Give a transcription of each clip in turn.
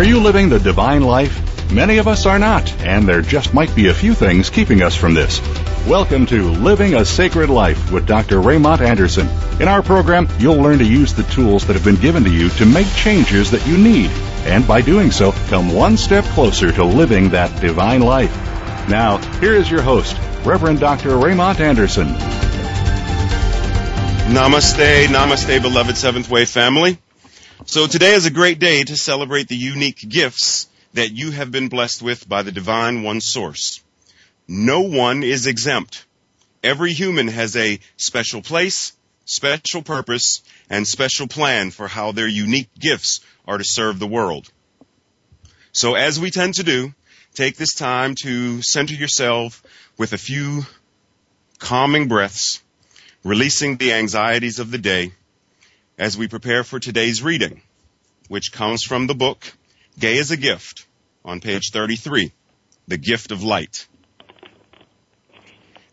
Are you living the divine life? Many of us are not, and there just might be a few things keeping us from this. Welcome to Living a Sacred Life with Dr. Raymond Anderson. In our program, you'll learn to use the tools that have been given to you to make changes that you need, and by doing so, come one step closer to living that divine life. Now, here is your host, Reverend Dr. Raymond Anderson. Namaste, namaste, beloved Seventh Way family. So today is a great day to celebrate the unique gifts that you have been blessed with by the Divine One Source. No one is exempt. Every human has a special place, special purpose, and special plan for how their unique gifts are to serve the world. So as we tend to do, take this time to center yourself with a few calming breaths, releasing the anxieties of the day as we prepare for today's reading, which comes from the book Gay as a Gift on page 33, The Gift of Light.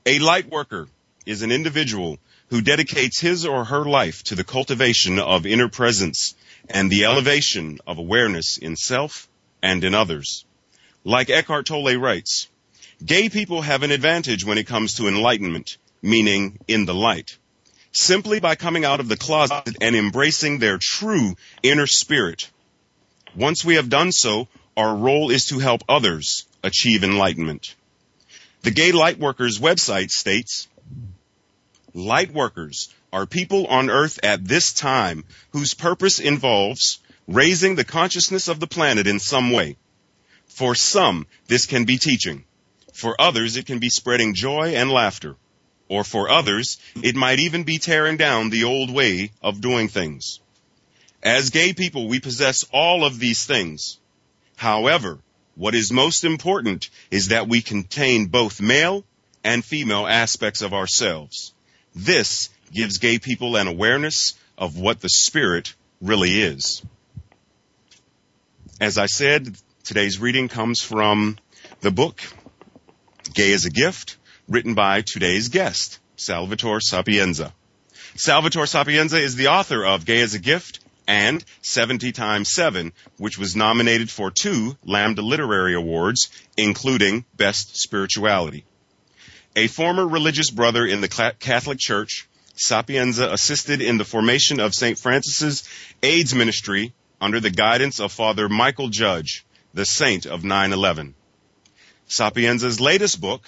A light worker is an individual who dedicates his or her life to the cultivation of inner presence and the elevation of awareness in self and in others. Like Eckhart Tolle writes, gay people have an advantage when it comes to enlightenment, meaning in the light. Simply by coming out of the closet and embracing their true inner spirit. Once we have done so, our role is to help others achieve enlightenment. The Gay Lightworkers website states, Lightworkers are people on earth at this time whose purpose involves raising the consciousness of the planet in some way. For some, this can be teaching. For others, it can be spreading joy and laughter. Or for others, it might even be tearing down the old way of doing things. As gay people, we possess all of these things. However, what is most important is that we contain both male and female aspects of ourselves. This gives gay people an awareness of what the spirit really is. As I said, today's reading comes from the book Gay as a Gift, written by today's guest, Salvatore Sapienza. Salvatore Sapienza is the author of Gay as a Gift and 70 times 7, which was nominated for 2 Lambda Literary Awards, including Best Spirituality. A former religious brother in the Catholic Church, Sapienza assisted in the formation of St. Francis's AIDS ministry under the guidance of Father Mychal Judge, the saint of 9/11. Sapienza's latest book,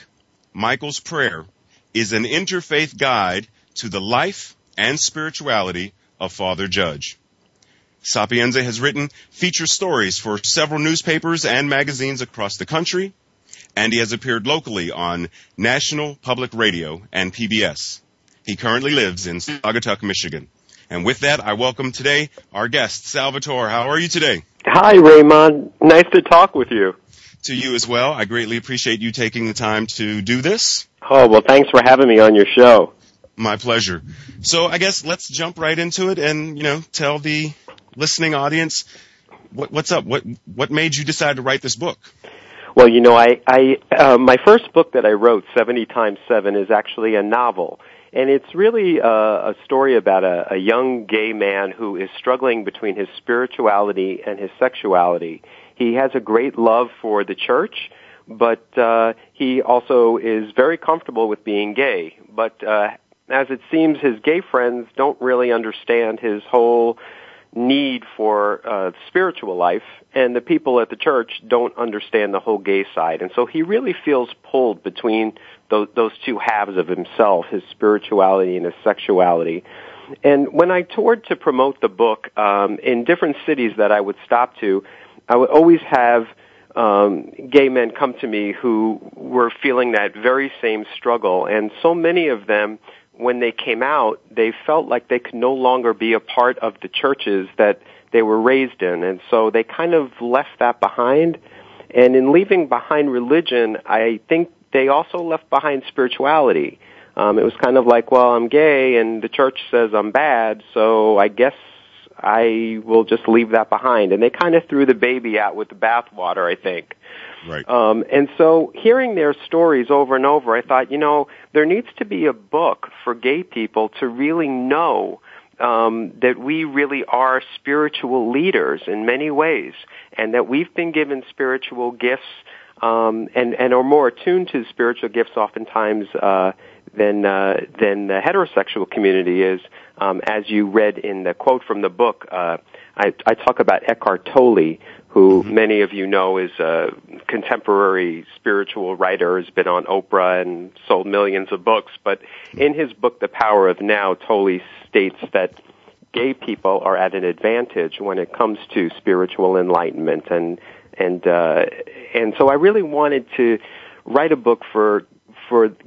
Michael's Prayer, is an interfaith guide to the life and spirituality of Father Judge. Sapienza has written feature stories for several newspapers and magazines across the country, and he has appeared locally on National Public Radio and PBS. He currently lives in Saugatuck, Michigan. And with that, I welcome today our guest, Salvatore. How are you today? Hi, Raymond. Nice to talk with you. To you as well. I greatly appreciate you taking the time to do this. Oh, well, thanks for having me on your show. My pleasure. So I guess let's jump right into it and, tell the listening audience what's up. What made you decide to write this book? Well, my first book that I wrote, 70 times 7, is actually a novel. And it's really a story about a young gay man who is struggling between his spirituality and his sexuality. He has a great love for the church, but he also is very comfortable with being gay. But as it seems, his gay friends don't really understand his whole need for spiritual life, and the people at the church don't understand the whole gay side. And so he really feels pulled between those two halves of himself, his spirituality and his sexuality. And when I toured to promote the book in different cities that I would stop to, I would always have gay men come to me who were feeling that very same struggle. And so many of them, when they came out, they felt like they could no longer be a part of the churches that they were raised in. And so they kind of left that behind. And in leaving behind religion, I think they also left behind spirituality. It was kind of like, well, I'm gay and the church says I'm bad, so I guess I will just leave that behind. And they kind of threw the baby out with the bathwater, I think. Right. And so hearing their stories over and over, I thought, there needs to be a book for gay people to really know that we really are spiritual leaders in many ways, and that we've been given spiritual gifts, and are more attuned to spiritual gifts oftentimes than the heterosexual community is. As you read in the quote from the book, I talk about Eckhart Tolle, who many of you know is a contemporary spiritual writer, has been on Oprah and sold millions of books. But in his book, The Power of Now, Tolle states that gay people are at an advantage when it comes to spiritual enlightenment. And so I really wanted to write a book for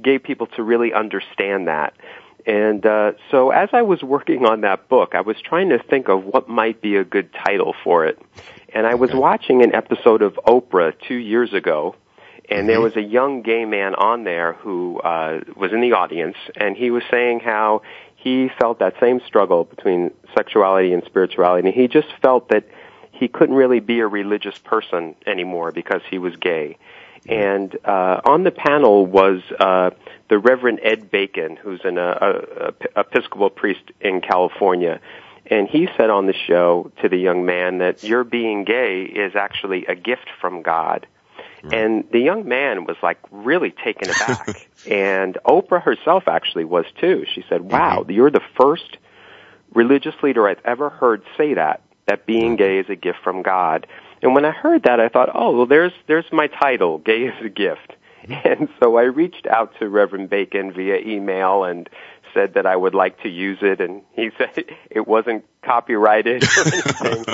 gay people to really understand that. And so as I was working on that book, I was trying to think of what might be a good title for it. And I was watching an episode of Oprah 2 years ago, and there was a young gay man on there who was in the audience, and he was saying how he felt that same struggle between sexuality and spirituality, and he just felt that he couldn't really be a religious person anymore because he was gay. And on the panel was the Reverend Ed Bacon, who's an Episcopal priest in California. And he said on the show to the young man that your being gay is actually a gift from God. Right. And the young man was like really taken aback. And Oprah herself actually was too. She said, wow, you're the first religious leader I've ever heard say that being gay is a gift from God. And when I heard that, I thought, oh, well, there's my title, Gay is a Gift. And so I reached out to Reverend Bacon via email and said that I would like to use it, and he said it wasn't copyrighted or anything.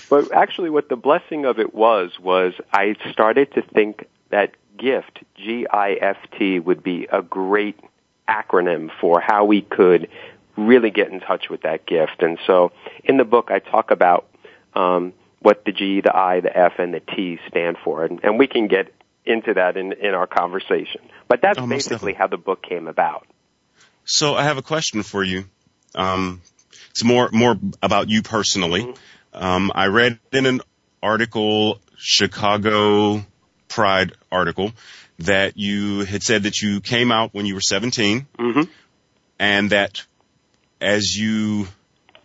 But actually what the blessing of it was I started to think that GIFT, G-I-F-T, would be a great acronym for how we could really get in touch with that gift. And so in the book I talk about what the G, the I, the F, and the T stand for, and we can get into that in our conversation. But that's basically how the book came about. So I have a question for you. It's more about you personally. I read in an article, Chicago Pride article, that you had said that you came out when you were 17, and that as you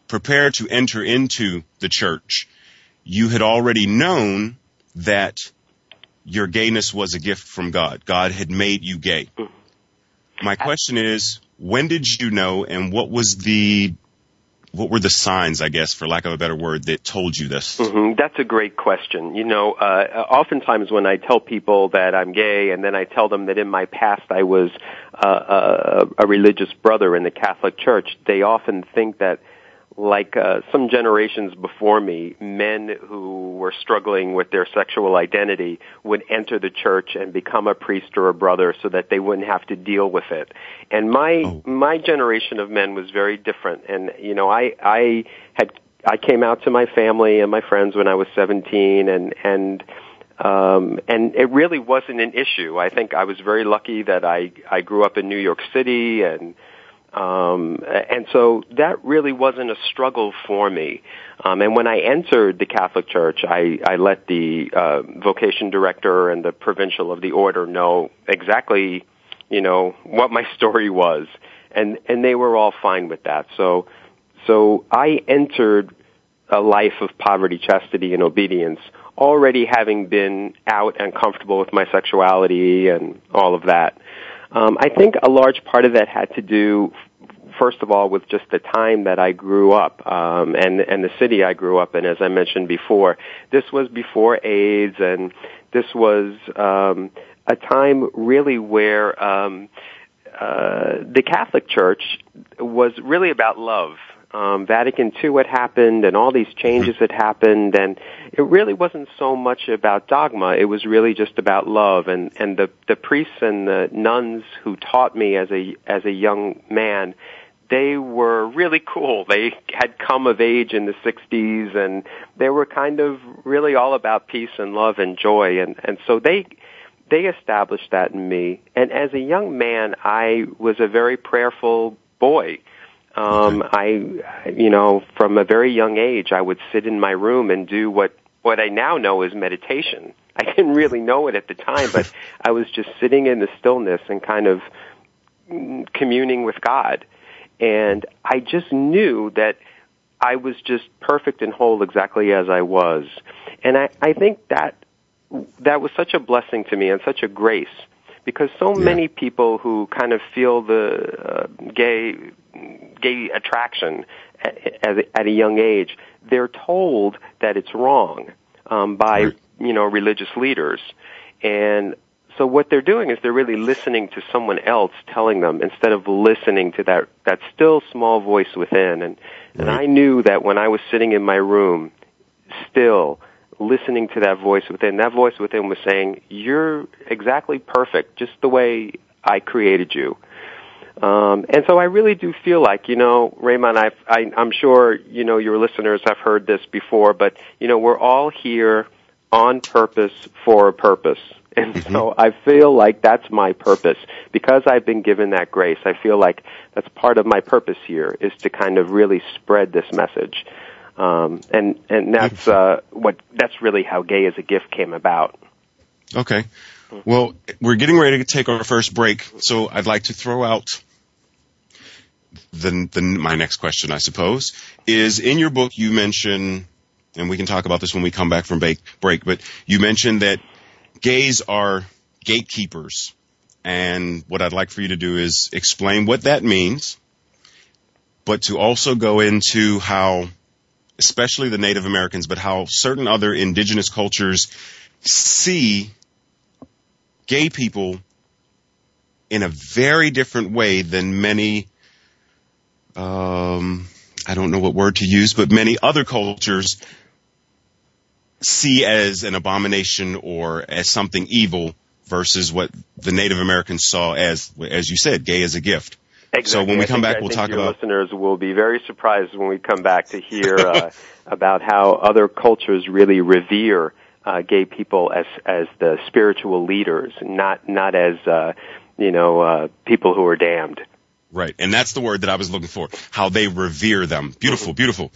prepared to enter into the church, you had already known that your gayness was a gift from God. God had made you gay. My question is, when did you know, and what were the signs, I guess, for lack of a better word, that told you this? That's a great question. You know, oftentimes when I tell people that I'm gay, and then I tell them that in my past I was a religious brother in the Catholic Church, they often think that, like some generations before me, men who were struggling with their sexual identity would enter the church and become a priest or a brother so that they wouldn't have to deal with it. And my generation of men was very different. And you know, I came out to my family and my friends when I was 17, and it really wasn't an issue. I think I was very lucky that I grew up in New York City, and so that really wasn't a struggle for me. And when I entered the Catholic Church, I let the vocation director and the provincial of the order know exactly, you know, what my story was, and they were all fine with that. So I entered a life of poverty, chastity, and obedience, already having been out and comfortable with my sexuality and all of that. I think a large part of that had to do, first of all, with just the time that I grew up, and the city I grew up in. As I mentioned before, this was before AIDS, and this was a time really where the Catholic Church was really about love. Vatican II had happened, and all these changes had happened, and it really wasn't so much about dogma. It was really just about love, and the priests and the nuns who taught me as a young man, they were really cool. They had come of age in the 60s, and they were kind of really all about peace and love and joy, and so they established that in me. And as a young man, I was a very prayerful boy. You know, from a very young age, I would sit in my room and do what I now know is meditation. I didn't really know it at the time, but I was just sitting in the stillness and kind of communing with God. And I just knew that I was just perfect and whole exactly as I was. And I think that was such a blessing to me and such a grace, because so many people who kind of feel the gay attraction at a young age, they're told that it's wrong by religious leaders. And so what they're doing is they're really listening to someone else telling them instead of listening to that still small voice within. And I knew that when I was sitting in my room, still listening to that voice within was saying, "You're exactly perfect, just the way I created you." And so I really do feel like, Raymond, I'm sure, your listeners have heard this before, but, we're all here on purpose for a purpose. And so I feel like that's my purpose. Because I've been given that grace, I feel like that's part of my purpose here, is to kind of really spread this message. And that's really how Gay as a Gift came about. Okay. Well, we're getting ready to take our first break, so I'd like to throw out my next question, I suppose, is in your book you mention, and we can talk about this when we come back from break, but you mentioned that gays are gatekeepers, and what I'd like for you to do is explain what that means, but to also go into how, especially the Native Americans, but how certain other indigenous cultures see gay people in a very different way than many, I don't know what word to use, but many other cultures see as an abomination or as something evil versus what the Native Americans saw as you said, gay as a gift. Exactly. So when we come back, we'll talk about... listeners will be very surprised when we come back to hear about how other cultures really revere gay people as the spiritual leaders, not as people who are damned. Right, and that's the word that I was looking for, how they revere them. Beautiful, beautiful.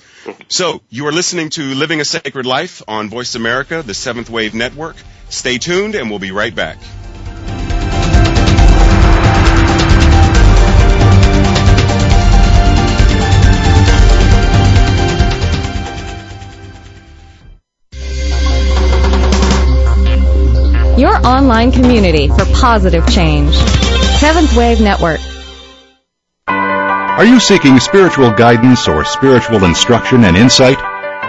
So, you are listening to Living a Sacred Life on Voice America, the Seventh Wave Network. Stay tuned, and we'll be right back. Your online community for positive change. Seventh Wave Network. Are you seeking spiritual guidance or spiritual instruction and insight?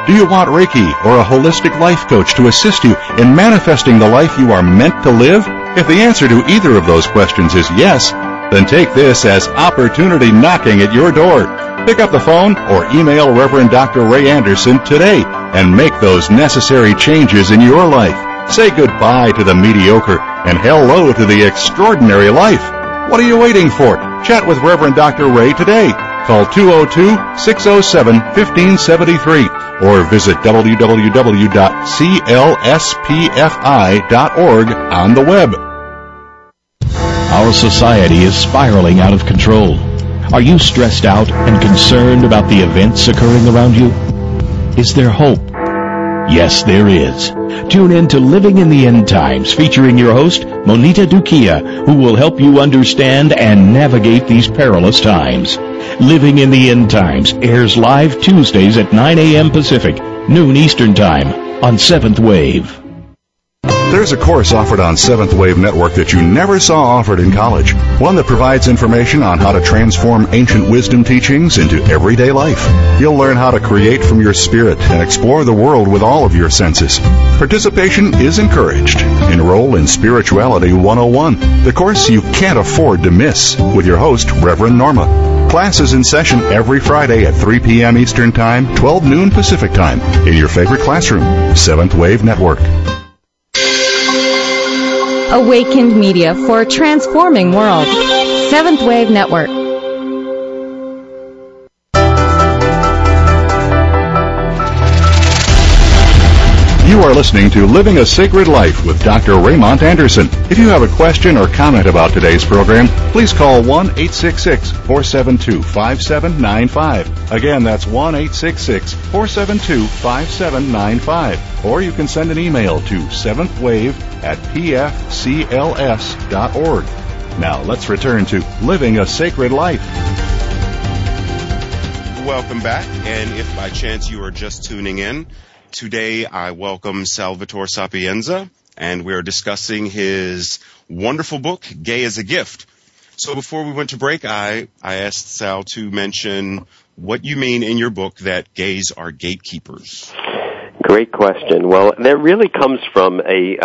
Do you want Reiki or a holistic life coach to assist you in manifesting the life you are meant to live? If the answer to either of those questions is yes, then take this as opportunity knocking at your door. Pick up the phone or email Reverend Dr. Ray Anderson today and make those necessary changes in your life. Say goodbye to the mediocre and hello to the extraordinary life. What are you waiting for? Chat with Reverend Dr. Ray today. Call 202-607-1573 or visit www.clspfi.org on the web. Our society is spiraling out of control. Are you stressed out and concerned about the events occurring around you? Is there hope? Yes, there is. Tune in to Living in the End Times, featuring your host, Monita Dukia, who will help you understand and navigate these perilous times. Living in the End Times airs live Tuesdays at 9 a.m. Pacific, noon Eastern Time, on Seventh Wave. There's a course offered on Seventh Wave Network that you never saw offered in college. One that provides information on how to transform ancient wisdom teachings into everyday life. You'll learn how to create from your spirit and explore the world with all of your senses. Participation is encouraged. Enroll in Spirituality 101, the course you can't afford to miss, with your host, Reverend Norma. Class is in session every Friday at 3 p.m. Eastern Time, 12 noon Pacific Time, in your favorite classroom, Seventh Wave Network. Awakened media for a transforming world. Seventh Wave Network. You are listening to Living a Sacred Life with Dr. Raymond Anderson. If you have a question or comment about today's program, please call 1-866-472-5795. Again, that's 1-866-472-5795. Or you can send an email to seventhwave@pfcls.org. Now let's return to Living a Sacred Life. welcome back. And if by chance you are just tuning in, today I welcome Salvatore Sapienza, and we're discussing his wonderful book, Gay as a Gift. So before we went to break, I asked Sal to mention what you mean in your book that gays are gatekeepers. Great question. Well, that really comes from a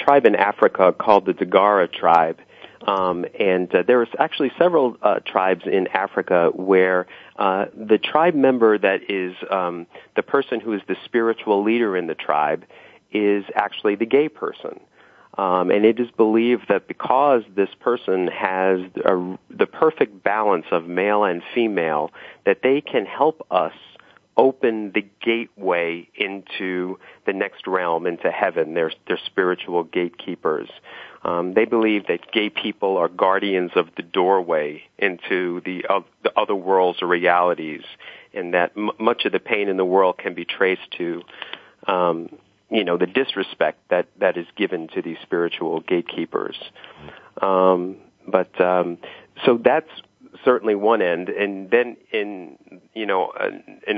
tribe in Africa called the Dagara tribe. And there's actually several tribes in Africa where the tribe member that is the person who is the spiritual leader in the tribe is actually the gay person. And it is believed that because this person has the perfect balance of male and female, that they can help us open the gateway into the next realm, into heaven. They're spiritual gatekeepers. They believe that gay people are guardians of the doorway into the other worlds or realities, and that much of the pain in the world can be traced to, the disrespect that is given to these spiritual gatekeepers. So that's certainly one end, and then in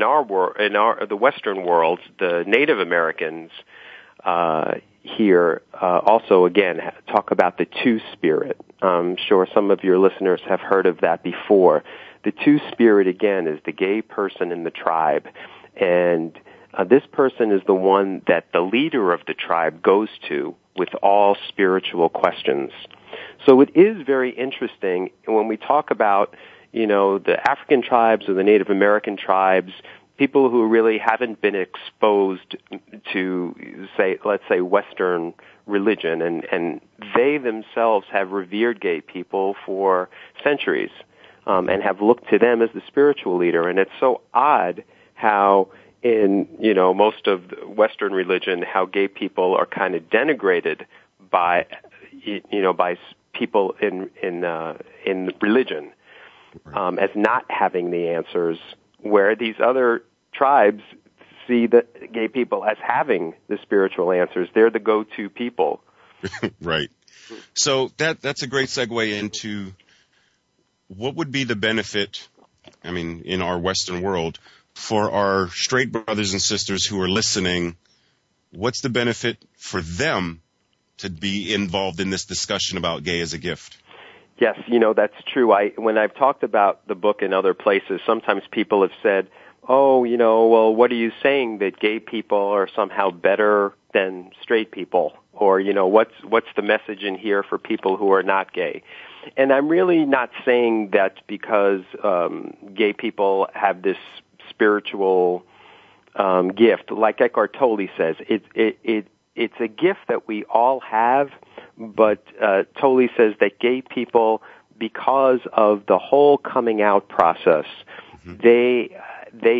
our world, the Western world, the Native Americans here also again talk about the two-spirit. I'm sure some of your listeners have heard of that before. The two-spirit again is the gay person in the tribe, and this person is the one that the leader of the tribe goes to with all spiritual questions. So it is very interesting when we talk about, the African tribes or the Native American tribes, people who really haven't been exposed to, let's say, Western religion, and they themselves have revered gay people for centuries, and have looked to them as the spiritual leader. And it's so odd how in, most of Western religion, how gay people are kind of denigrated by people in religion, as not having the answers, where these other tribes see the gay people as having the spiritual answers. They're the go-to people. Right. So that's a great segue into what would be the benefit, in our Western world, for our straight brothers and sisters who are listening. What's the benefit for them to be involved in this discussion about gay as a gift? Yes, that's true. When I've talked about the book in other places, sometimes people have said, well, what are you saying, that gay people are somehow better than straight people? Or, what's the message in here for people who are not gay? And I'm really not saying that because gay people have this spiritual gift. Like Eckhart Tolle says, it's a gift that we all have, but Tolle says that gay people, because of the whole coming out process, they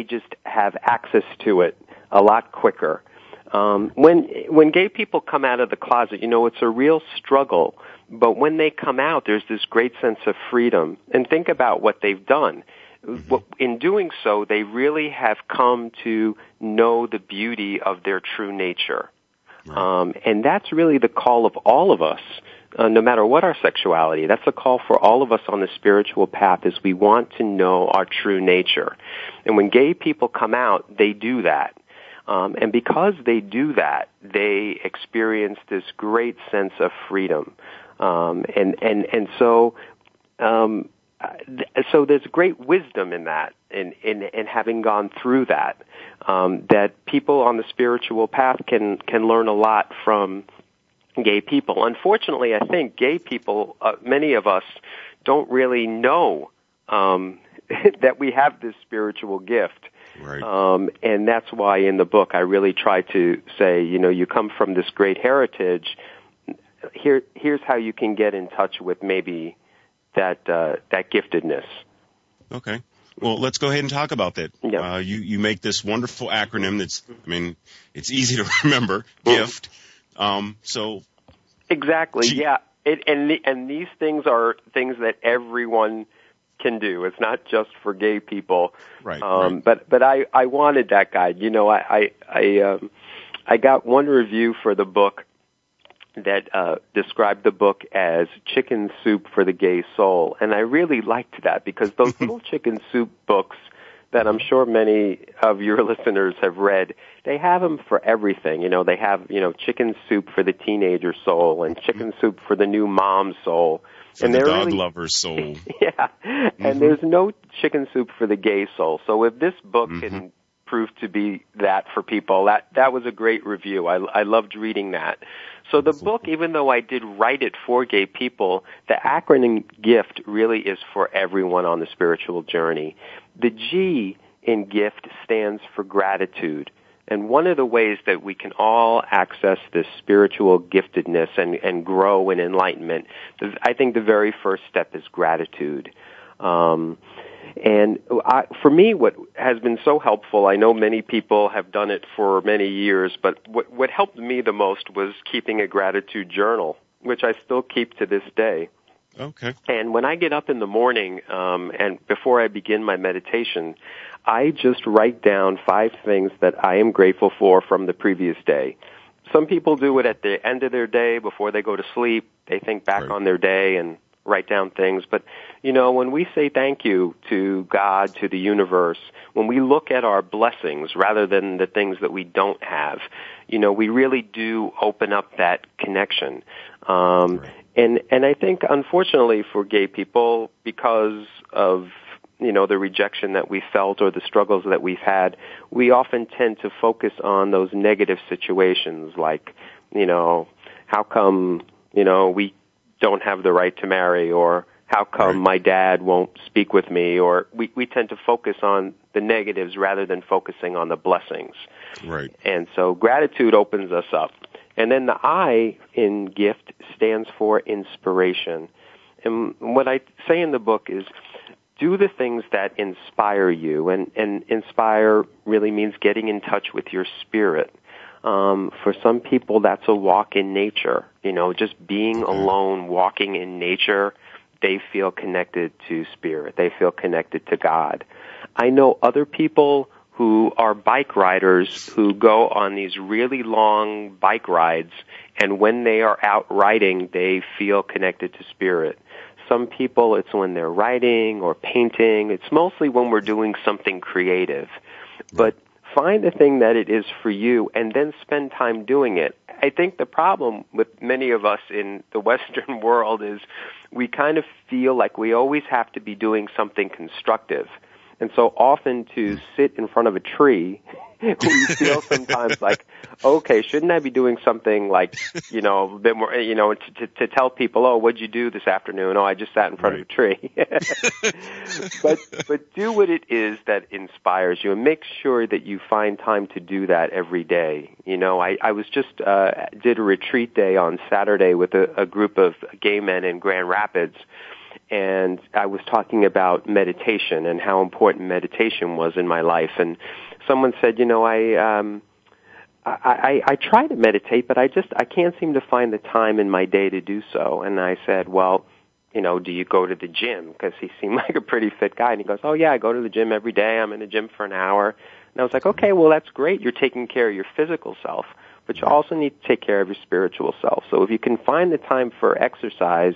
just have access to it a lot quicker. When gay people come out of the closet, it's a real struggle, but when they come out, there's this great sense of freedom. And think about what they've done. In doing so, they really have come to know the beauty of their true nature. Right. And that's really the call of all of us, no matter what our sexuality. That's a call for all of us on the spiritual path, is we want to know our true nature. And when gay people come out, they do that. And because they do that, they experience this great sense of freedom. So there's great wisdom in that, in having gone through that, that people on the spiritual path can learn a lot from gay people. Unfortunately, I think gay people, many of us, don't really know that we have this spiritual gift. Right. And that's why in the book I really try to say, you come from this great heritage. Here's how you can get in touch with maybe that giftedness. Okay. Well, let's go ahead and talk about that. Yeah. You make this wonderful acronym that's, it's easy to remember, GIFT. So exactly, yeah. And these things are things that everyone can do. It's not just for gay people. Right. But I wanted that guide. I got one review for the book that described the book as chicken soup for the gay soul, and I really liked that, because those little chicken soup books that I'm sure many of your listeners have read, they have them for everything. They have, chicken soup for the teenager soul and chicken soup for the new mom soul. For and the they're dog really, lover's soul. Yeah. And there's no chicken soup for the gay soul. So if this book can prove to be that for people, that was a great review. I loved reading that. So the book, even though I did write it for gay people, the acronym GIFT really is for everyone on the spiritual journey. The G in GIFT stands for gratitude. And one of the ways that we can all access this spiritual giftedness and grow in enlightenment, I think the very first step is gratitude. For me, what has been so helpful, I know many people have done it for many years, but what helped me the most was keeping a gratitude journal, which I still keep to this day. Okay. And when I get up in the morning, and before I begin my meditation, I just write down 5 things that I am grateful for from the previous day. Some people do it at the end of their day before they go to sleep. They think back on their day and write down things. But, when we say thank you to God, to the universe, when we look at our blessings rather than the things that we don't have, we really do open up that connection. And I think, unfortunately, for gay people, because of the rejection that we felt or the struggles that we've had, we often tend to focus on those negative situations like, how come, we don't have the right to marry, or how come my dad won't speak with me, or we tend to focus on the negatives rather than focusing on the blessings. Right. And so gratitude opens us up. And then the I in GIFT stands for inspiration. And what I say in the book is, do the things that inspire you. And inspire really means getting in touch with your spirit. For some people, that's a walk in nature. Just being alone, walking in nature, they feel connected to spirit. They feel connected to God. I know other people who are bike riders who go on these really long bike rides, and when they are out riding, they feel connected to spirit. Some people, it's when they're writing or painting. It's mostly when we're doing something creative. But find the thing that it is for you and then spend time doing it. I think the problem with many of us in the Western world is we kind of feel like we always have to be doing something constructive. And so often to sit in front of a tree, we feel sometimes like, okay, shouldn't I be doing something like, a bit more, to tell people, oh, what'd you do this afternoon? Oh, I just sat in front of a tree. But do what it is that inspires you, and make sure that you find time to do that every day. I was just, did a retreat day on Saturday with a group of gay men in Grand Rapids. And I was talking about meditation and how important meditation was in my life. And someone said, I try to meditate, but I can't seem to find the time in my day to do so. And I said, well, do you go to the gym? Because he seemed like a pretty fit guy. And he goes, oh, yeah, I go to the gym every day. I'm in the gym for an hour. And I was like, okay, well, that's great. You're taking care of your physical self, but you also need to take care of your spiritual self. So if you can find the time for exercise,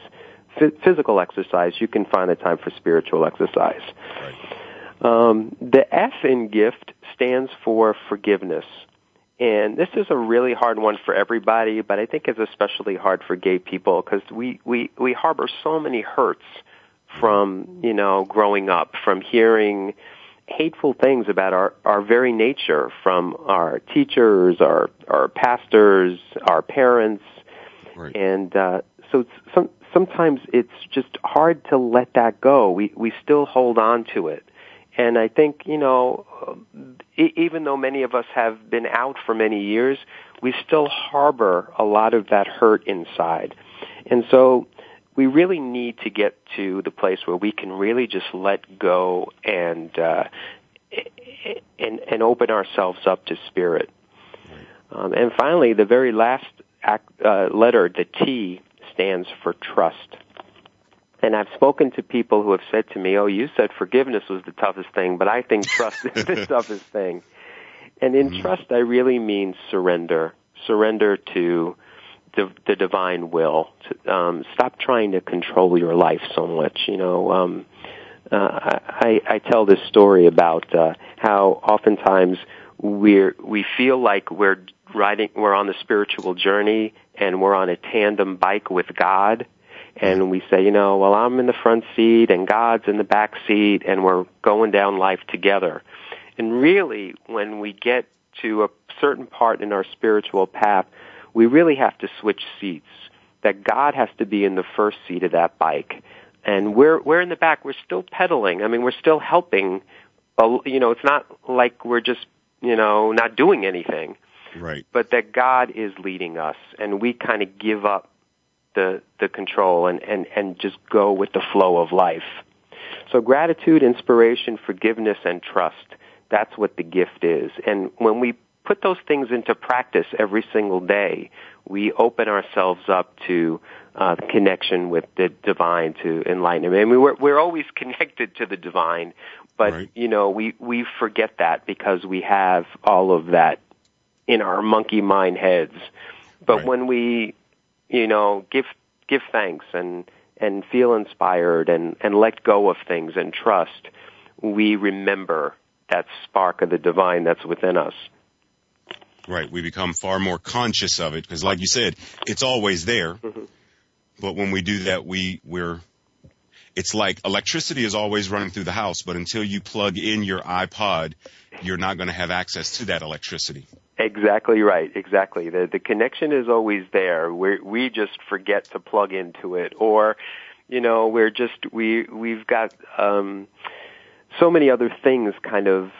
physical exercise, you can find the time for spiritual exercise. Right. The F in GIFT stands for forgiveness. And this is a really hard one for everybody, but I think it's especially hard for gay people because we harbor so many hurts from, growing up, from hearing hateful things about our very nature from our teachers, our pastors, our parents. Right. And so sometimes it's just hard to let that go. We still hold on to it. And I think, even though many of us have been out for many years, we still harbor a lot of that hurt inside. And so we really need to get to the place where we can really just let go and open ourselves up to spirit. And finally, the very last letter, the T, stands for trust. And I've spoken to people who have said to me, oh, you said forgiveness was the toughest thing, but I think trust is the toughest thing. And in trust, I really mean surrender. Surrender to the divine will. Stop trying to control your life so much. I tell this story about how oftentimes we feel like we're on the spiritual journey and we're on a tandem bike with God, and we say, well, I'm in the front seat and God's in the back seat, and we're going down life together. And really, when we get to a certain part in our spiritual path, we really have to switch seats. That God has to be in the first seat of that bike, and we're in the back. We're still pedaling. I mean, we're still helping. It's not like we're just not doing anything. Right. But that God is leading us, and we kind of give up the control and just go with the flow of life. So gratitude, inspiration, forgiveness, and trust, that's what the gift is. And when we put those things into practice every single day, we open ourselves up to connection with the divine, to enlightenment. I mean, we're always connected to the divine, but, right. We forget that because we have all of that in our monkey mind heads. But right. When we, give thanks and feel inspired and let go of things and trust, we remember that spark of the divine that's within us. Right. We become far more conscious of it because, like you said, it's always there. Mm-hmm. But when we do that, it's like electricity is always running through the house, but until you plug in your iPod, you're not going to have access to that electricity. Exactly right. Exactly. The connection is always there. We just forget to plug into it, or, we've got so many other things kind of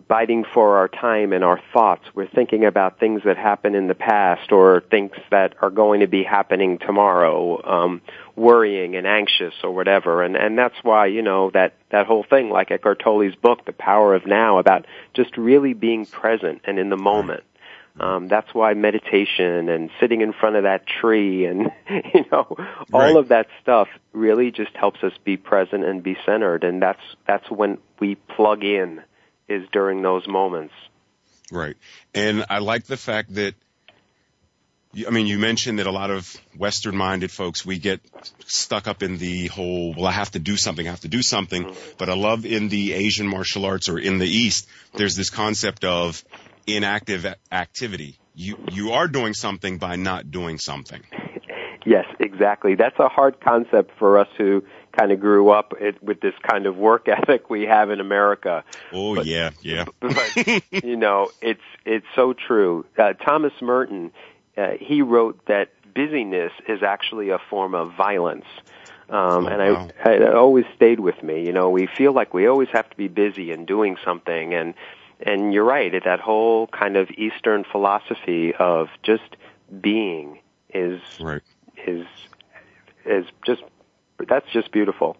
biting for our time and our thoughts. We're thinking about things that happened in the past or things that are going to be happening tomorrow, worrying and anxious or whatever. And that's why, that whole thing, like Eckhart Tolle's book, The Power of Now, about just really being present and in the moment. That's why meditation and sitting in front of that tree and, all right. of that stuff really just helps us be present and be centered. And that's when we plug in, is during those moments. Right. And I like the fact that, you mentioned that a lot of Western-minded folks, we get stuck up in the whole, well, I have to do something. Mm-hmm. But I love in the Asian martial arts or in the East, there's this concept of inactive activity. You are doing something by not doing something. Yes, exactly. That's a hard concept for us who kind of grew up with this kind of work ethic we have in America. Oh, but, yeah. But, it's so true. Thomas Merton, he wrote that busyness is actually a form of violence. Wow. It always stayed with me. We feel like we always have to be busy and doing something, and you're right, that whole kind of Eastern philosophy of just being is just beautiful.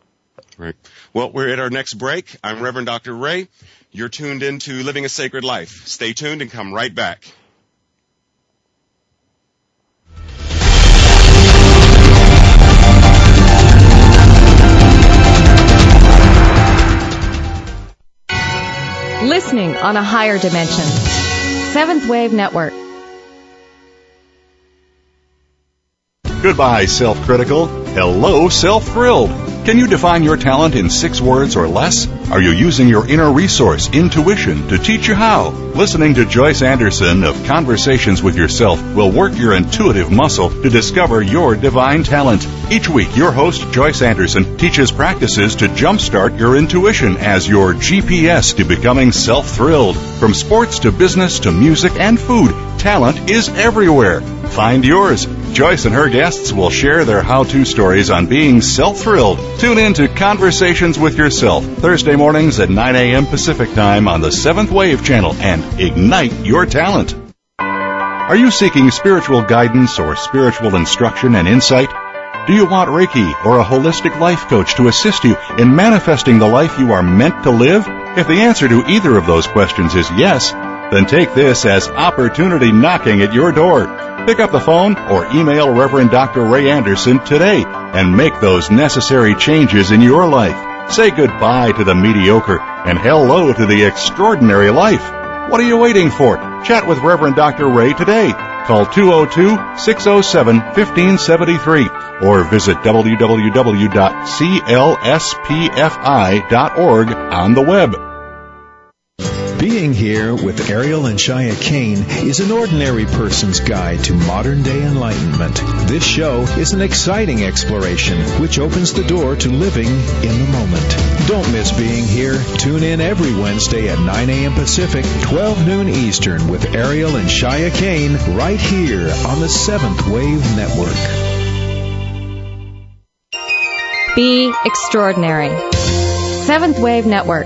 Right. Well, we're at our next break. I'm Reverend Dr. Ray. You're tuned into Living a Sacred Life. Stay tuned and come right back. Listening on a higher dimension. Seventh Wave Network. Goodbye, self-critical. Hello, self-thrilled. Can you define your talent in 6 words or less? Are you using your inner resource, intuition, to teach you how? Listening to Joyce Anderson of Conversations with Yourself will work your intuitive muscle to discover your divine talent. Each week, your host, Joyce Anderson, teaches practices to jumpstart your intuition as your GPS to becoming self-thrilled. From sports to business to music and food, talent is everywhere. Find yours. Joyce and her guests will share their how-to stories on being self-thrilled. Tune in to Conversations with Yourself, Thursday mornings at 9 a.m. Pacific Time on the 7th Wave Channel, and ignite your talent. Are you seeking spiritual guidance or spiritual instruction and insight? Do you want Reiki or a holistic life coach to assist you in manifesting the life you are meant to live? If the answer to either of those questions is yes, then take this as opportunity knocking at your door. Pick up the phone or email Reverend Dr. Ray Anderson today and make those necessary changes in your life. Say goodbye to the mediocre and hello to the extraordinary life. What are you waiting for? Chat with Reverend Dr. Ray today. Call 202-607-1573 or visit www.clspfi.org on the web. Being Here with Ariel and Shia Kane is an ordinary person's guide to modern-day enlightenment. This show is an exciting exploration which opens the door to living in the moment. Don't miss Being Here. Tune in every Wednesday at 9 a.m. Pacific, 12 noon Eastern with Ariel and Shia Kane right here on the Seventh Wave Network. Be extraordinary. Seventh Wave Network.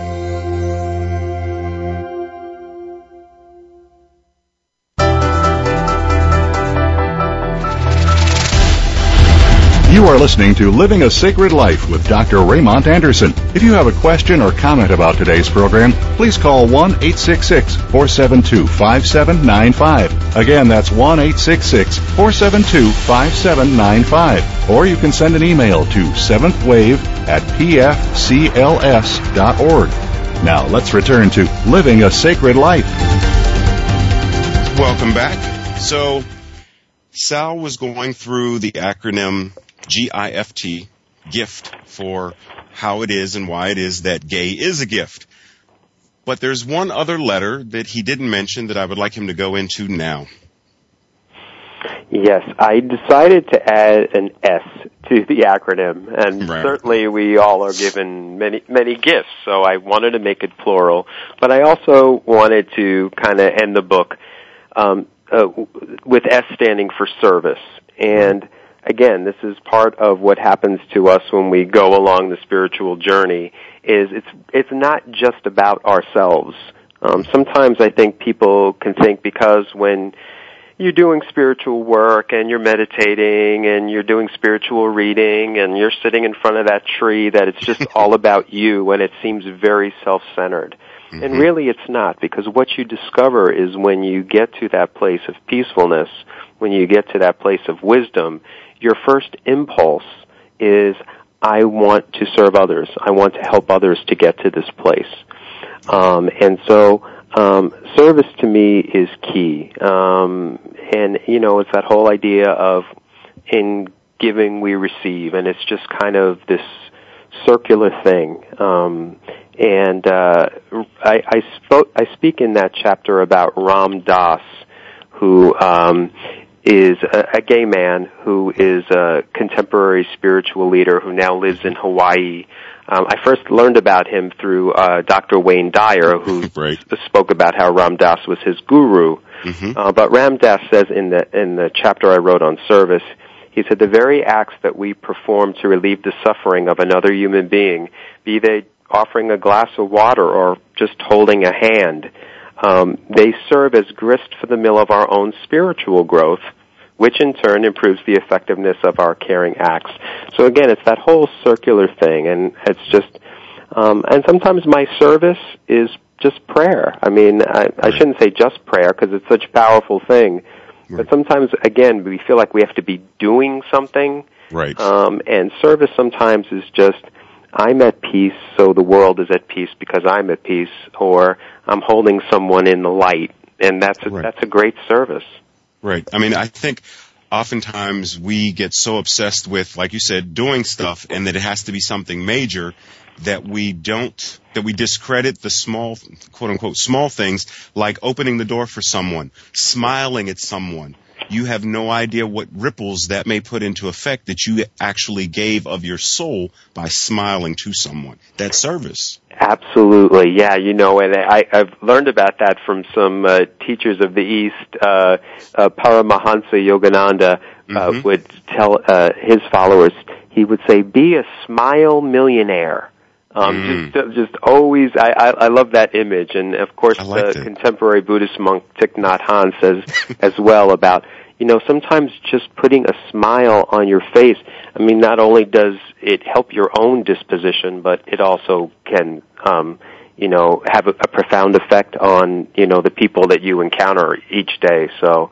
You are listening to Living a Sacred Life with Dr. Raymond Anderson. If you have a question or comment about today's program, please call 1-866-472-5795. Again, that's 1-866-472-5795. Or you can send an email to seventhwave@pfcls.org. Now, let's return to Living a Sacred Life. Welcome back. So, Sal was going through the acronym GIFT, gift, for how it is and why it is that gay is a gift. But there's one other letter that he didn't mention that I would like him to go into now. Yes, I decided to add an S to the acronym, and certainly we all are given many gifts, so I wanted to make it plural, but I also wanted to kind of end the book with S standing for service. And again, this is part of what happens to us when we go along the spiritual journey, is it's not just about ourselves. Sometimes I think people can think because when you're doing spiritual work and you're meditating and you're doing spiritual reading and you're sitting in front of that tree that it's just all about you, and it seems very self-centered. Mm-hmm. And really it's not, because what you discover is when you get to that place of peacefulness, when you get to that place of wisdom, your first impulse is, I want to serve others. I want to help others to get to this place. And so service to me is key. And, you know, it's that whole idea of in giving we receive, and it's just kind of this circular thing. And I speak in that chapter about Ram Dass, who is a gay man who is a contemporary spiritual leader who now lives in Hawaii. I first learned about him through Dr. Wayne Dyer, who spoke about how Ram Dass was his guru. Mm-hmm. But Ram Dass says in the chapter I wrote on service, he said, the very acts that we perform to relieve the suffering of another human being, be they offering a glass of water or just holding a hand, they serve as grist for the mill of our own spiritual growth, which in turn improves the effectiveness of our caring acts. So again, it's that whole circular thing, and it's just, and sometimes my service is just prayer. I mean, I shouldn't say just prayer because it's such a powerful thing, but sometimes, again, we feel like we have to be doing something. Right. And service sometimes is just, I'm at peace, so the world is at peace because I'm at peace, or I'm holding someone in the light, and that's a great service. Right. I mean, I think oftentimes we get so obsessed with, like you said, doing stuff, and that it has to be something major, that we discredit the small, quote unquote, small things, like opening the door for someone, smiling at someone. You have no idea what ripples that may put into effect that you actually gave of your soul by smiling to someone. That's service. Absolutely, yeah. You know, and I've learned about that from some teachers of the East. Paramahansa Yogananda would tell his followers, he would say, be a smile millionaire. Just always, I love that image, and of course the contemporary Buddhist monk Thich Nhat Hanh says as well about, you know, sometimes just putting a smile on your face, I mean, not only does it help your own disposition, but it also can, you know, have a profound effect on, you know, the people that you encounter each day. So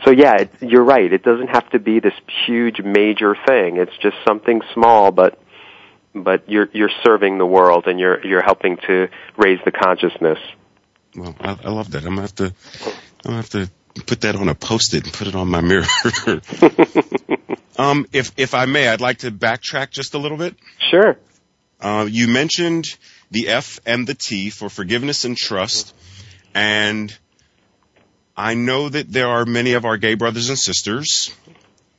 yeah, you're right. It doesn't have to be this huge major thing. It's just something small, but you're serving the world, and you're helping to raise the consciousness. Well, I love that. I'm gonna have to put that on a Post-it and put it on my mirror. If I may, I'd like to backtrack just a little bit. Sure. You mentioned the F and the T for forgiveness and trust, and I know that there are many of our gay brothers and sisters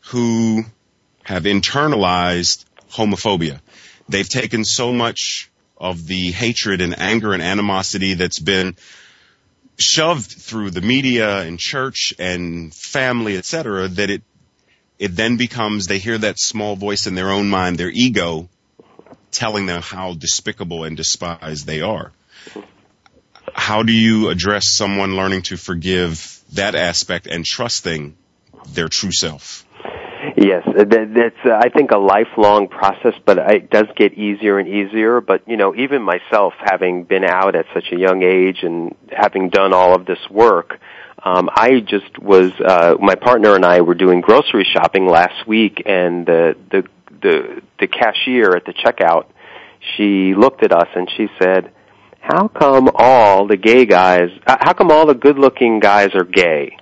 who have internalized homophobia. They've taken so much of the hatred and anger and animosity that's been shoved through the media and church and family, etc., that it then becomes, they hear that small voice in their own mind, their ego, telling them how despicable and despised they are. How do you address someone learning to forgive that aspect and trusting their true self? Yes, that's I think a lifelong process, but it does get easier and easier. But even myself, having been out at such a young age and having done all of this work, I just was. My partner and I were doing grocery shopping last week, and the cashier at the checkout, she looked at us and she said, "How come all the gay guys? How come all the good-looking guys are gay?"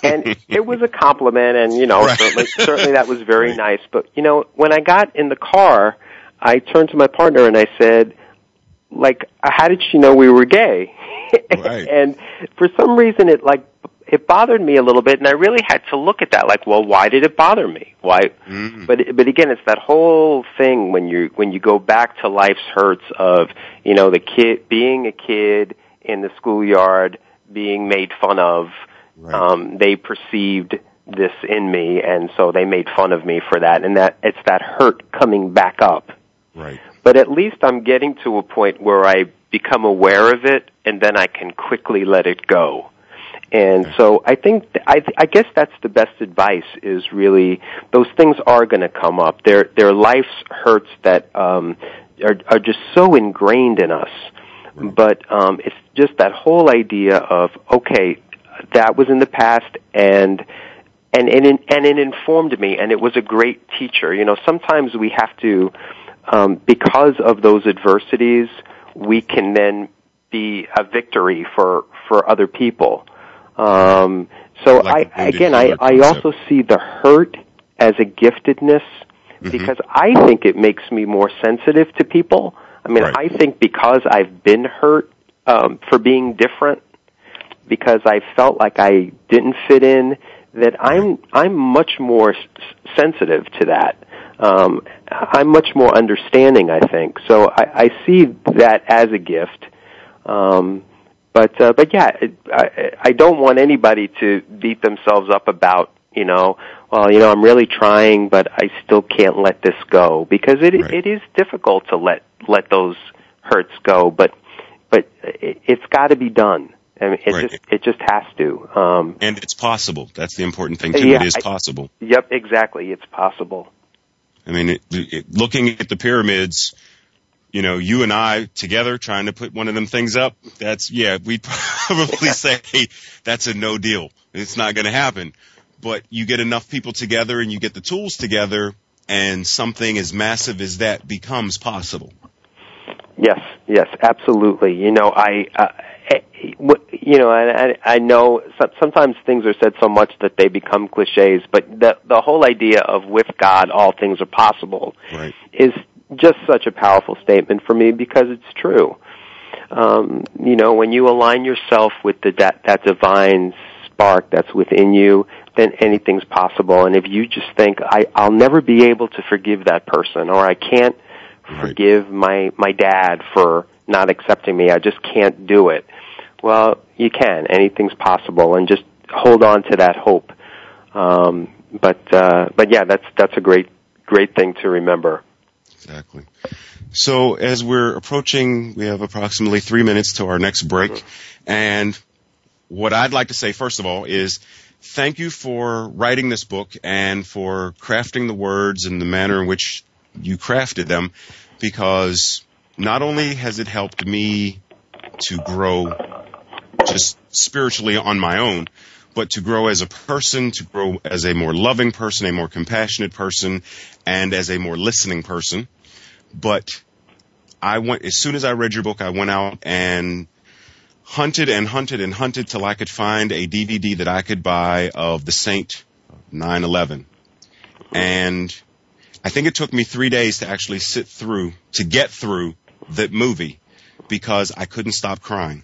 And it was a compliment, and right. certainly that was very nice. But when I got in the car, I turned to my partner and I said, how did she know we were gay? Right. And for some reason, it bothered me a little bit, and I really had to look at that. Why did it bother me? Why? Mm-hmm. But again, it's that whole thing when you go back to life's hurts of the kid being a kid in the schoolyard, being made fun of. Right. They perceived this in me, and so they made fun of me for that, and that it's that hurt coming back up. Right. But at least I'm getting to a point where I become aware of it, and then I can quickly let it go. And okay. So I think, I guess that's the best advice, is really, those things are going to come up. They're life's hurts that are just so ingrained in us. Right. But it's just that whole idea of, okay, that was in the past, and it informed me, and it was a great teacher. Sometimes we have to, because of those adversities, we can then be a victory for other people. So I also see the hurt as a giftedness, mm-hmm. because I think it makes me more sensitive to people. I mean, right. I think because I've been hurt for being different, because I felt like I didn't fit in, that I'm much more sensitive to that. I'm much more understanding, I think. So I see that as a gift. But yeah, I don't want anybody to beat themselves up about, I'm really trying, but I still can't let this go, because it is difficult to let those hurts go, but it's got to be done. I mean, it just has to. And it's possible. That's the important thing, too. Yeah, it is possible. Yep, exactly. It's possible. I mean, looking at the pyramids, you and I together trying to put one of them things up, we'd probably say, hey, that's a no deal. It's not going to happen. But you get enough people together and you get the tools together, and something as massive as that becomes possible. Yes, absolutely. I know sometimes things are said so much that they become cliches, but the whole idea of with God all things are possible right. is just such a powerful statement for me, because it's true. When you align yourself with that divine spark that's within you, then anything's possible. And if you just think, I'll never be able to forgive that person, or I can't forgive my dad for not accepting me, I just can't do it. Well, you can. Anything's possible, and just hold on to that hope. But yeah, that's a great thing to remember. Exactly. So as we're approaching, we have approximately 3 minutes to our next break, and what I'd like to say first of all is thank you for writing this book and for crafting the words in the manner in which you crafted them, because not only has it helped me to grow just spiritually on my own, but to grow as a person, to grow as a more loving person, a more compassionate person, and as a more listening person. But as soon as I read your book, I went out and hunted and hunted and hunted till I could find a DVD that I could buy of The Saint 9/11. And I think it took me 3 days to actually get through that movie because I couldn't stop crying.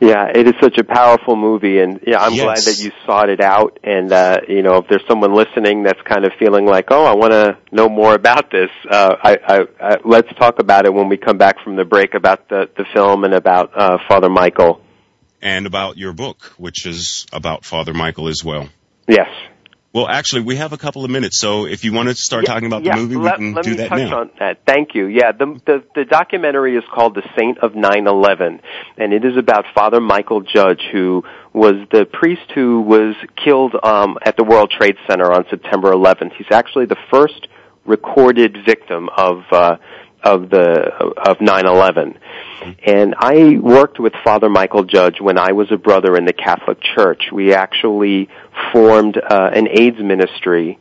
Yeah, it is such a powerful movie, and yeah, I'm glad that you sought it out. And if there's someone listening that's kind of feeling like, oh, I want to know more about this, let's talk about it when we come back from the break about the film and about Father Mychal. And about your book, which is about Father Mychal as well. Yes. Well, actually, we have a couple of minutes, so if you want to start talking about the movie, we can do that now. Let me touch on that. Thank you. Yeah, the documentary is called The Saint of 9/11, and it is about Father Mychal Judge, who was the priest who was killed at the World Trade Center on September 11th. He's actually the first recorded victim of 9/11. And I worked with Father Mychal Judge when I was a brother in the Catholic Church. We actually formed an AIDS ministry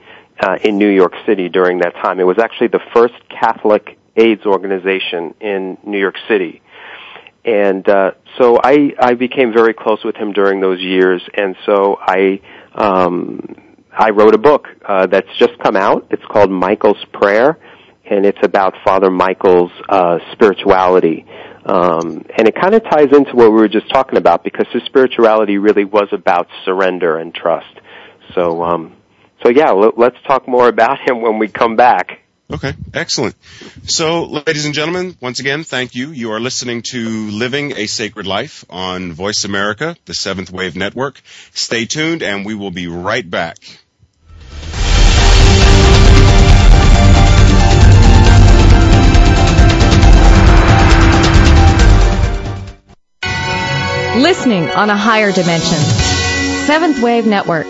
in New York City during that time. It was actually the first Catholic AIDS organization in New York City. And so I became very close with him during those years, and so I wrote a book that's just come out. It's called Mychal's Prayer, and it's about Father Mychal's spirituality. And it kind of ties into what we were just talking about, because his spirituality really was about surrender and trust. So yeah, let's talk more about him when we come back. Okay, excellent. So, ladies and gentlemen, once again, thank you. You are listening to Living a Sacred Life on Voice America, the Seventh Wave Network. Stay tuned, and we will be right back. Listening on a higher dimension. Seventh Wave Network.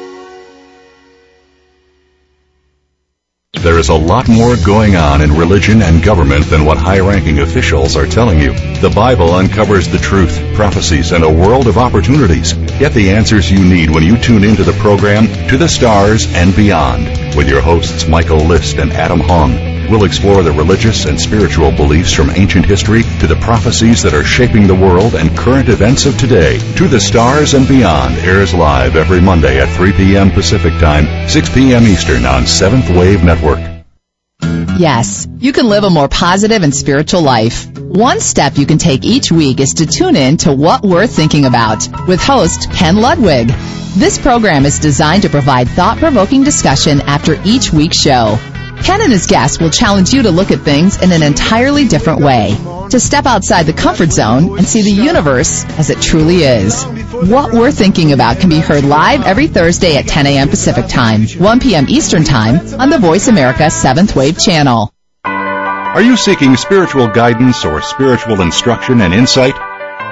There is a lot more going on in religion and government than what high-ranking officials are telling you. The Bible uncovers the truth, prophecies, and a world of opportunities. Get the answers you need when you tune into the program To the Stars and Beyond with your hosts Michael List and Adam Hong. We'll explore the religious and spiritual beliefs from ancient history to the prophecies that are shaping the world and current events of today. To the Stars and Beyond airs live every Monday at 3 p.m. Pacific Time, 6 p.m. Eastern on Seventh Wave Network. Yes, you can live a more positive and spiritual life. One step you can take each week is to tune in to What We're Thinking About with host Ken Ludwig. This program is designed to provide thought-provoking discussion after each week's show. Ken and his guests will challenge you to look at things in an entirely different way, to step outside the comfort zone and see the universe as it truly is. What We're Thinking About can be heard live every Thursday at 10 a.m. Pacific Time, 1 p.m. Eastern Time on the Voice America 7th Wave channel. Are you seeking spiritual guidance or spiritual instruction and insight?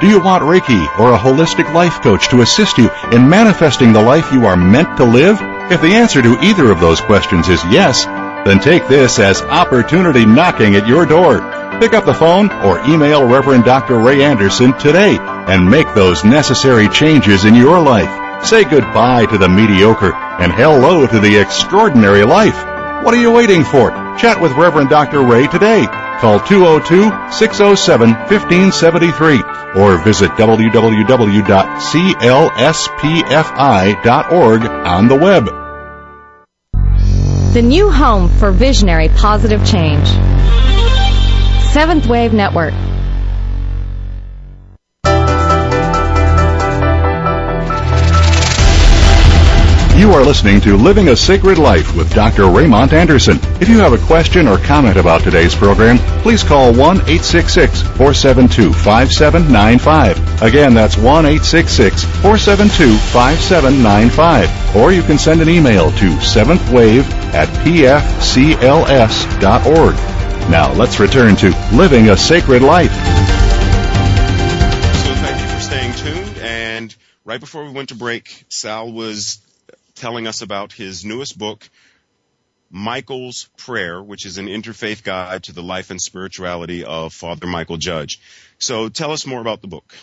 Do you want Reiki or a holistic life coach to assist you in manifesting the life you are meant to live? If the answer to either of those questions is yes, then take this as opportunity knocking at your door. Pick up the phone or email Reverend Dr. Ray Anderson today and make those necessary changes in your life. Say goodbye to the mediocre and hello to the extraordinary life. What are you waiting for? Chat with Reverend Dr. Ray today. Call 202-607-1573 or visit www.clspfi.org on the web. The new home for visionary positive change. Seventh Wave Network. You are listening to Living a Sacred Life with Dr. Raymond Anderson. If you have a question or comment about today's program, please call 1-866-472-5795. Again, that's 1-866-472-5795. Or you can send an email to 7thwave@pfcls.org. Now, let's return to Living a Sacred Life. So thank you for staying tuned. And right before we went to break, Sal was telling us about his newest book, Mychal's Prayer, which is an interfaith guide to the life and spirituality of Father Mychal Judge. So tell us more about the book.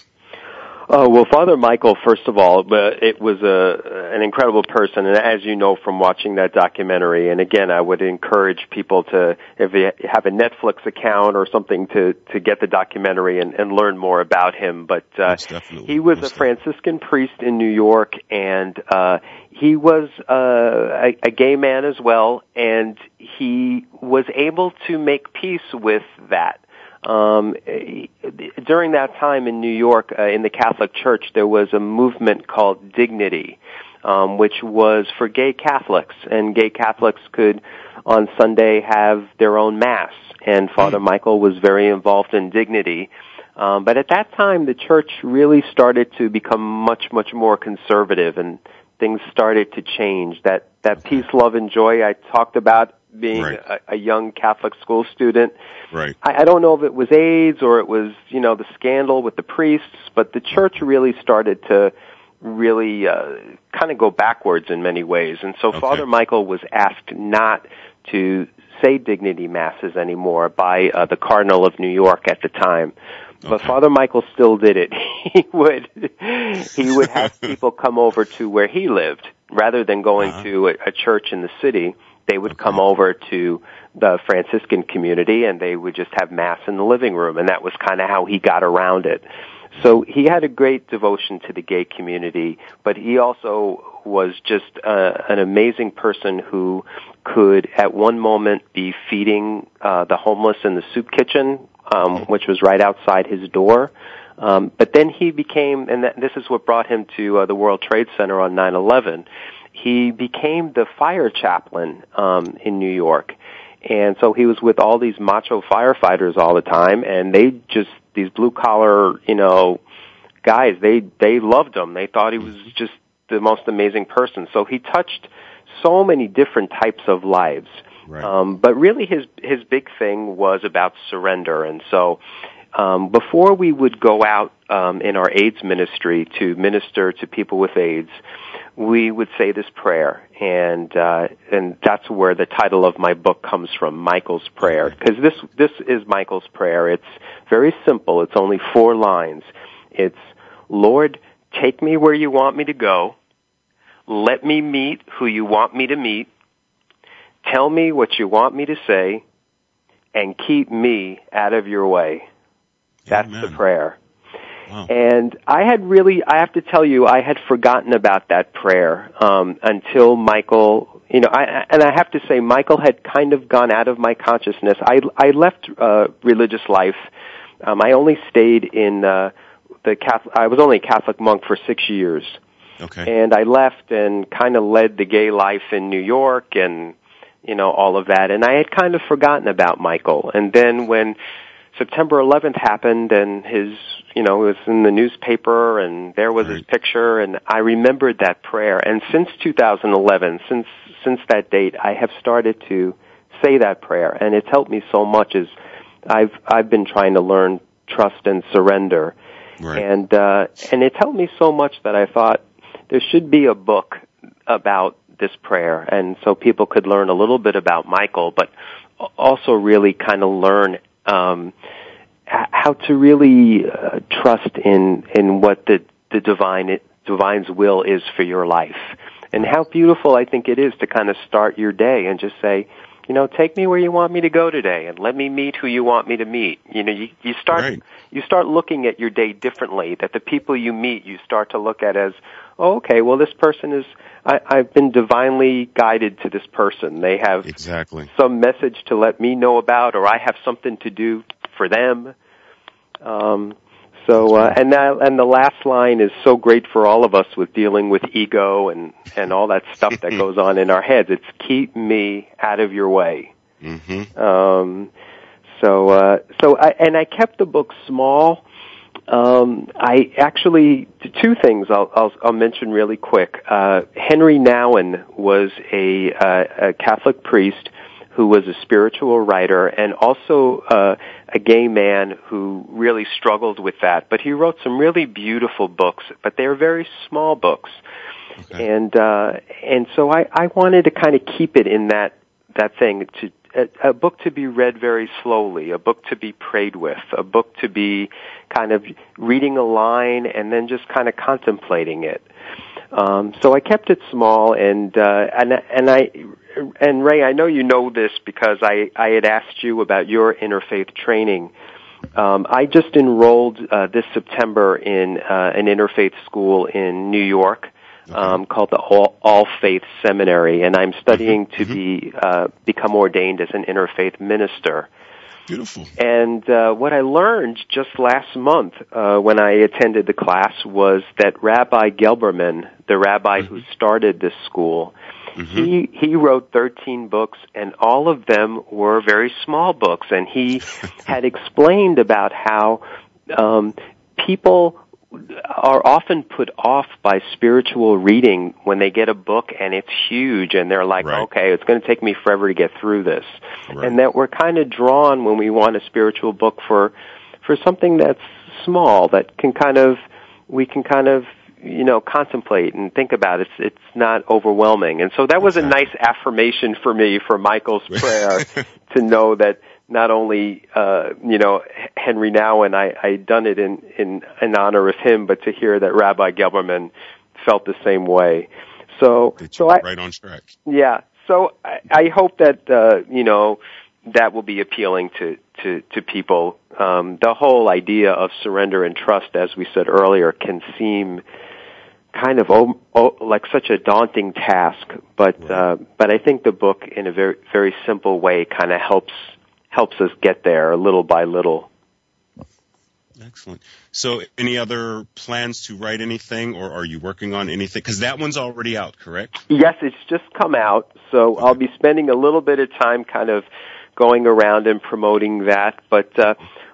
Well, Father Mychal, first of all, it was an incredible person, and as you know from watching that documentary, and again, I would encourage people to, if you have a Netflix account or something, to get the documentary and learn more about him. But he was a Franciscan priest in New York, and he was a gay man as well, and he was able to make peace with that. During that time in New York, in the Catholic Church, there was a movement called Dignity, which was for gay Catholics, and gay Catholics could, on Sunday, have their own Mass, and Father Mychal was very involved in Dignity. But at that time, the Church really started to become much, much more conservative, and things started to change. That peace, love, and joy I talked about, being a young Catholic school student. Right. I don't know if it was AIDS or it was, the scandal with the priests, but the Church really started to really kind of go backwards in many ways. And so Father Mychal was asked not to say dignity masses anymore by the Cardinal of New York at the time. But Father Mychal still did it. He would have people come over to where he lived rather than going to a church in the city. They would come over to the Franciscan community, and they would just have Mass in the living room, and that was kind of how he got around it. So he had a great devotion to the gay community, but he also was just an amazing person who could, at one moment, be feeding the homeless in the soup kitchen, which was right outside his door. But then he became, and this is what brought him to the World Trade Center on 9/11, he became the fire chaplain in New York. And so he was with all these macho firefighters all the time, and these blue-collar, guys, they loved him. They thought he was just the most amazing person. So he touched so many different types of lives. Right. But really his big thing was about surrender. And so before we would go out in our AIDS ministry to minister to people with AIDS, we would say this prayer, and that's where the title of my book comes from, Mychal's Prayer, because this is Mychal's prayer. It's very simple. It's only 4 lines. It's, Lord, take me where you want me to go. Let me meet who you want me to meet. Tell me what you want me to say, and keep me out of your way. That's the prayer. Wow. And I have to tell you, I had forgotten about that prayer until Mychal, and I have to say, Mychal had kind of gone out of my consciousness. I left religious life. I only stayed in I was only a Catholic monk for 6 years. Okay. And I left and kind of led the gay life in New York and, all of that. And I had kind of forgotten about Mychal. And then when September 11th happened and his, it was in the newspaper and there was his picture, and I remembered that prayer. And since 2011, since that date, I have started to say that prayer, and it's helped me so much as I've been trying to learn trust and surrender. Right. And it's helped me so much that I thought there should be a book about this prayer, and so people could learn a little bit about Mychal, but also really kind of learn how to really trust in what the divine's will is for your life, and how beautiful I think it is to kind of start your day and just say, take me where you want me to go today, and let me meet who you want me to meet. You start looking at your day differently. That the people you meet, you start to look at as, oh, okay, well, this person is. I've been divinely guided to this person. They have some message to let me know about, or I have something to do for them. And the last line is so great for all of us with dealing with ego and all that stuff that goes on in our heads. It's keep me out of your way. Mm-hmm. I kept the book small. I actually, 2 things I'll mention really quick. Henry Nouwen was a Catholic priest who was a spiritual writer and also a gay man who really struggled with that. But he wrote some really beautiful books, but they're very small books. Okay. And so I wanted to kind of keep it in that thing a book to be read very slowly, a book to be prayed with, a book to be kind of reading a line and then just kind of contemplating it. So I kept it small, and Ray, I know you know this because I had asked you about your interfaith training. I just enrolled this September in an interfaith school in New York called the All Faith Seminary, and I'm studying to become ordained as an interfaith minister. Beautiful. And what I learned just last month when I attended the class was that Rabbi Gelberman, the rabbi who started this school, he wrote 13 books, and all of them were very small books. And he had explained about how people are often put off by spiritual reading when they get a book and it's huge and they're like, okay, it's going to take me forever to get through this. And that we're kind of drawn when we want a spiritual book for something that's small, that we can kind of contemplate and think about. It's not overwhelming. And so that was a nice affirmation for me for Michael's prayer to know that not only, Henry Now and I done it in honor of him, but to hear that Rabbi Gelberman felt the same way. So right on track. Yeah. So I hope that, that will be appealing to people. The whole idea of surrender and trust, as we said earlier, can seem kind of like such a daunting task, but I think the book in a very, very simple way kind of helps us get there little by little. Excellent. So any other plans to write anything, or are you working on anything? Because that one's already out, correct? Yes, it's just come out, so I'll be spending a little bit of time kind of going around and promoting that. But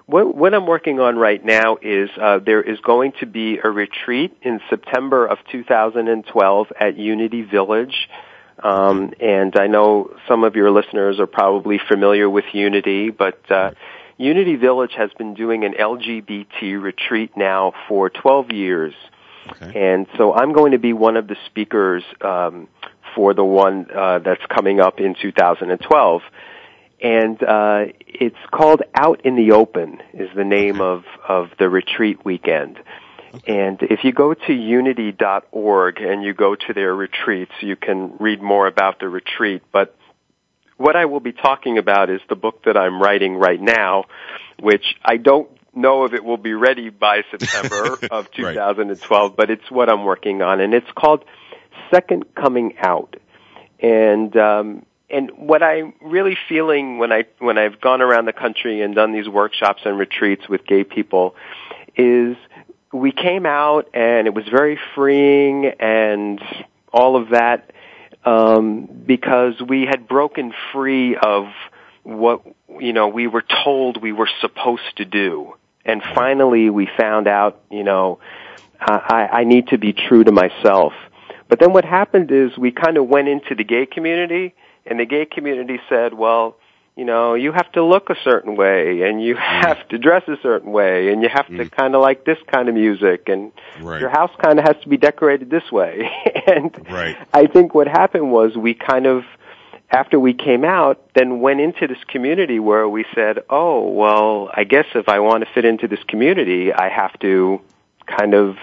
what I'm working on right now is there is going to be a retreat in September of 2012 at Unity Village. And I know some of your listeners are probably familiar with Unity, but Unity Village has been doing an LGBT retreat now for 12 years. Okay. And so I'm going to be one of the speakers for the one that's coming up in 2012. And it's called Out in the Open is the name of the retreat weekend. And if you go to unity.org and you go to their retreats, you can read more about the retreat. But what I will be talking about is the book that I'm writing right now, which I don't know if it will be ready by September of 2012, but it's what I'm working on. And it's called Second Coming Out. And what I'm really feeling when I've gone around the country and done these workshops and retreats with gay people is we came out and it was very freeing and all of that because we had broken free of what we were told we were supposed to do. And finally we found out, I need to be true to myself. But then what happened is we kind of went into the gay community, and the gay community said, well, you have to look a certain way, and you have to dress a certain way, and you have to kind of like this kind of music, and your house kind of has to be decorated this way. And I think what happened was we kind of, after we came out, then went into this community where we said, oh, well, I guess if I want to fit into this community, I have to kind of,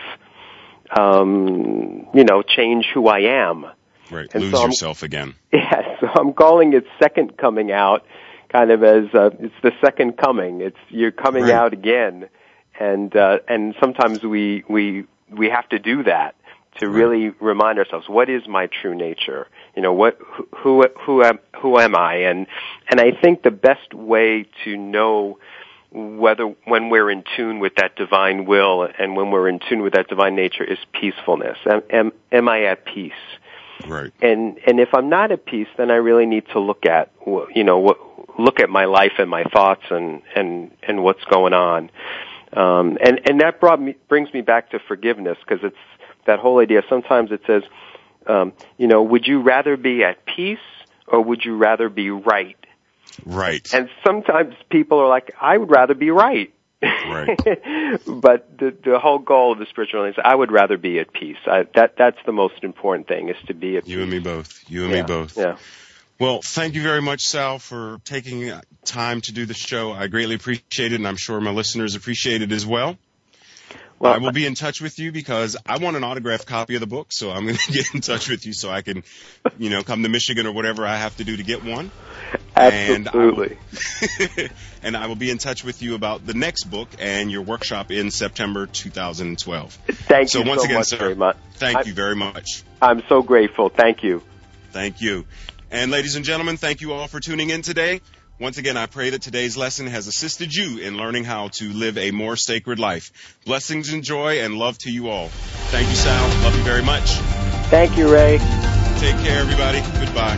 change who I am. Right, and lose yourself again. Yes, so I'm calling it Second Coming Out, kind of as it's the second coming. You're coming out again, and sometimes we have to do that to really remind ourselves, what is my true nature? Who am I? And I think the best way to know when we're in tune with that divine will and when we're in tune with that divine nature is peacefulness. Am I at peace? Right. And if I'm not at peace, then I really need to look at look at my life and my thoughts and what's going on. And that brings me back to forgiveness, because it's that whole idea. Sometimes it says, would you rather be at peace or would you rather be right? Right. And sometimes people are like, I would rather be right. Right. But the whole goal of the spiritual is I would rather be at peace. That's the most important thing, is to be at peace. You and me both. You and me both. Yeah. Well, thank you very much, Sal, for taking time to do the show. I greatly appreciate it, and I'm sure my listeners appreciate it as well. Well, I will be in touch with you because I want an autographed copy of the book, so I'm going to get in touch with you so I can, come to Michigan or whatever I have to do to get one. Absolutely. And I will be in touch with you about the next book and your workshop in September 2012. Thank you so once again, much, sir, very much. Thank you very much. I'm so grateful. Thank you. Thank you. And ladies and gentlemen, thank you all for tuning in today. Once again, I pray that today's lesson has assisted you in learning how to live a more sacred life. Blessings and joy and love to you all. Thank you, Sal. Love you very much. Thank you, Ray. Take care, everybody. Goodbye.